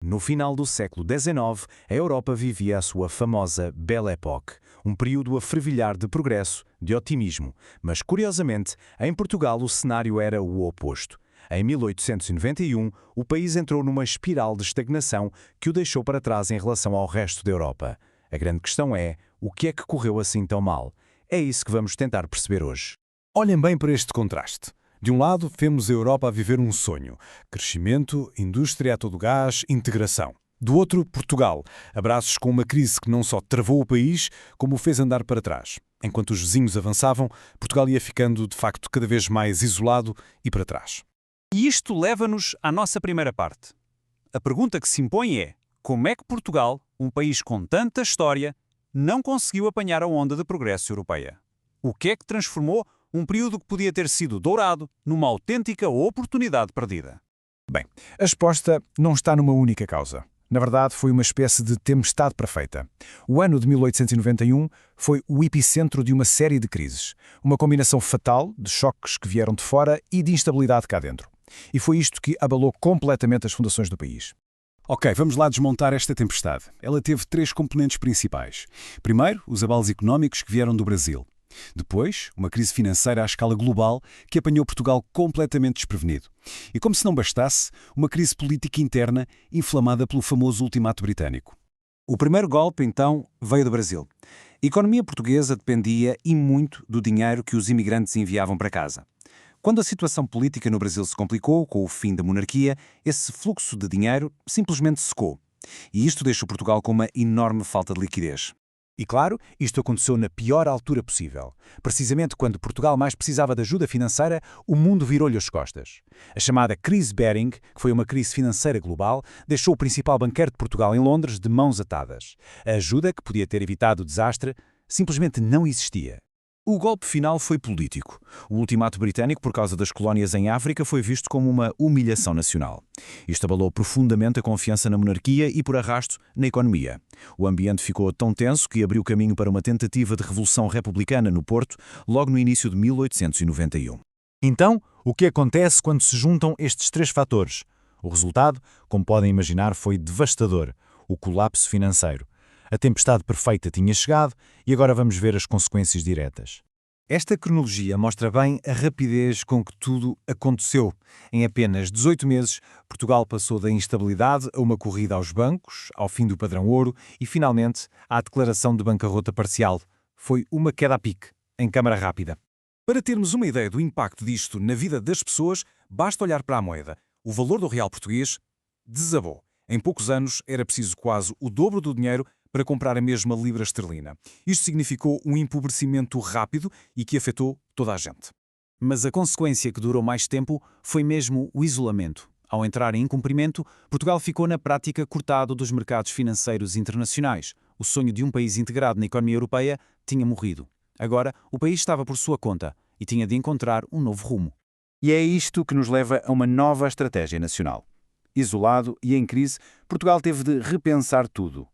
No final do século XIX, a Europa vivia a sua famosa Belle Époque, um período a fervilhar de progresso, de otimismo. Mas, curiosamente, em Portugal o cenário era o oposto. Em 1891, o país entrou numa espiral de estagnação que o deixou para trás em relação ao resto da Europa. A grande questão é, o que é que correu assim tão mal? É isso que vamos tentar perceber hoje. Olhem bem para este contraste. De um lado, vemos a Europa a viver um sonho. Crescimento, indústria a todo gás, integração. Do outro, Portugal, a braços com uma crise que não só travou o país, como o fez andar para trás. Enquanto os vizinhos avançavam, Portugal ia ficando, de facto, cada vez mais isolado e para trás. E isto leva-nos à nossa primeira parte. A pergunta que se impõe é: como é que Portugal, um país com tanta história, não conseguiu apanhar a onda de progresso europeia? O que é que transformou um período que podia ter sido dourado numa autêntica oportunidade perdida? Bem, a resposta não está numa única causa. Na verdade, foi uma espécie de tempestade perfeita. O ano de 1891 foi o epicentro de uma série de crises. Uma combinação fatal de choques que vieram de fora e de instabilidade cá dentro. E foi isto que abalou completamente as fundações do país. Ok, vamos lá desmontar esta tempestade. Ela teve três componentes principais. Primeiro, os abalos económicos que vieram do Brasil. Depois, uma crise financeira à escala global que apanhou Portugal completamente desprevenido. E como se não bastasse, uma crise política interna inflamada pelo famoso ultimato britânico. O primeiro golpe, então, veio do Brasil. A economia portuguesa dependia e muito do dinheiro que os imigrantes enviavam para casa. Quando a situação política no Brasil se complicou, com o fim da monarquia, esse fluxo de dinheiro simplesmente secou. E isto deixou Portugal com uma enorme falta de liquidez. E claro, isto aconteceu na pior altura possível. Precisamente quando Portugal mais precisava de ajuda financeira, o mundo virou-lhe as costas. A chamada crise Baring, que foi uma crise financeira global, deixou o principal banqueiro de Portugal em Londres de mãos atadas. A ajuda, que podia ter evitado o desastre, simplesmente não existia. O golpe final foi político. O ultimato britânico, por causa das colónias em África, foi visto como uma humilhação nacional. Isto abalou profundamente a confiança na monarquia e, por arrasto, na economia. O ambiente ficou tão tenso que abriu caminho para uma tentativa de revolução republicana no Porto, logo no início de 1891. Então, o que acontece quando se juntam estes três fatores? O resultado, como podem imaginar, foi devastador: o colapso financeiro. A tempestade perfeita tinha chegado e agora vamos ver as consequências diretas. Esta cronologia mostra bem a rapidez com que tudo aconteceu. Em apenas 18 meses, Portugal passou da instabilidade a uma corrida aos bancos, ao fim do padrão ouro e, finalmente, à declaração de bancarrota parcial. Foi uma queda a pique, em câmara rápida. Para termos uma ideia do impacto disto na vida das pessoas, basta olhar para a moeda. O valor do real português desabou. Em poucos anos era preciso quase o dobro do dinheiro para comprar a mesma libra esterlina. Isto significou um empobrecimento rápido e que afetou toda a gente. Mas a consequência que durou mais tempo foi mesmo o isolamento. Ao entrar em incumprimento, Portugal ficou na prática cortado dos mercados financeiros internacionais. O sonho de um país integrado na economia europeia tinha morrido. Agora, o país estava por sua conta e tinha de encontrar um novo rumo. E é isto que nos leva a uma nova estratégia nacional. Isolado e em crise, Portugal teve de repensar tudo.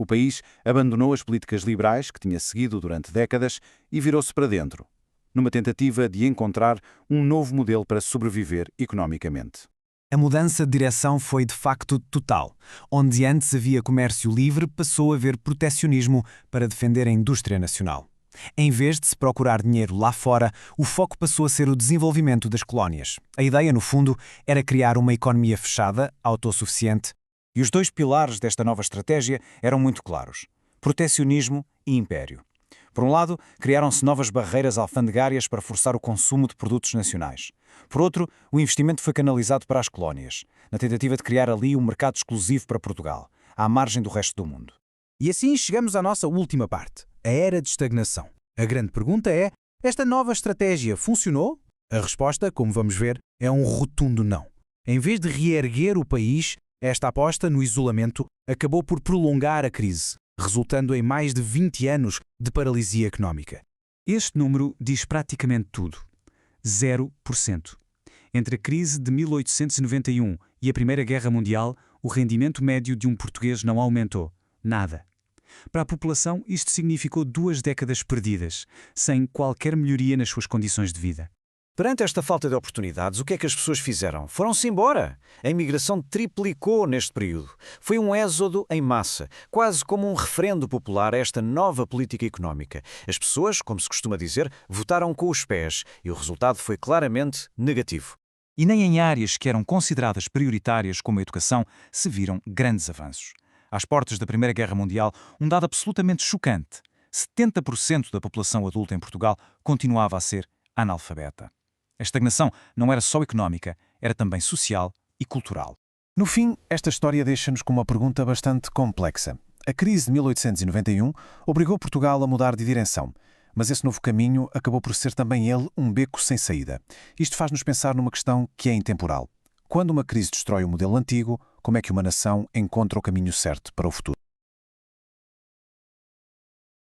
O país abandonou as políticas liberais que tinha seguido durante décadas e virou-se para dentro, numa tentativa de encontrar um novo modelo para sobreviver economicamente. A mudança de direção foi de facto total. Onde antes havia comércio livre, passou a haver protecionismo para defender a indústria nacional. Em vez de se procurar dinheiro lá fora, o foco passou a ser o desenvolvimento das colónias. A ideia, no fundo, era criar uma economia fechada, autossuficiente. E os dois pilares desta nova estratégia eram muito claros: protecionismo e império. Por um lado, criaram-se novas barreiras alfandegárias para forçar o consumo de produtos nacionais. Por outro, o investimento foi canalizado para as colónias, na tentativa de criar ali um mercado exclusivo para Portugal, à margem do resto do mundo. E assim chegamos à nossa última parte, a era de estagnação. A grande pergunta é: esta nova estratégia funcionou? A resposta, como vamos ver, é um rotundo não. Em vez de reerguer o país, esta aposta no isolamento acabou por prolongar a crise, resultando em mais de 20 anos de paralisia económica. Este número diz praticamente tudo. 0%. Entre a crise de 1891 e a Primeira Guerra Mundial, o rendimento médio de um português não aumentou. Nada. Para a população, isto significou 2 décadas perdidas, sem qualquer melhoria nas suas condições de vida. Perante esta falta de oportunidades, o que é que as pessoas fizeram? Foram-se embora. A imigração triplicou neste período. Foi um êxodo em massa, quase como um referendo popular a esta nova política económica. As pessoas, como se costuma dizer, votaram com os pés e o resultado foi claramente negativo. E nem em áreas que eram consideradas prioritárias como a educação se viram grandes avanços. Às portas da Primeira Guerra Mundial, um dado absolutamente chocante. 70% da população adulta em Portugal continuava a ser analfabeta. A estagnação não era só económica, era também social e cultural. No fim, esta história deixa-nos com uma pergunta bastante complexa. A crise de 1891 obrigou Portugal a mudar de direção, mas esse novo caminho acabou por ser também ele um beco sem saída. Isto faz-nos pensar numa questão que é intemporal. Quando uma crise destrói o modelo antigo, como é que uma nação encontra o caminho certo para o futuro?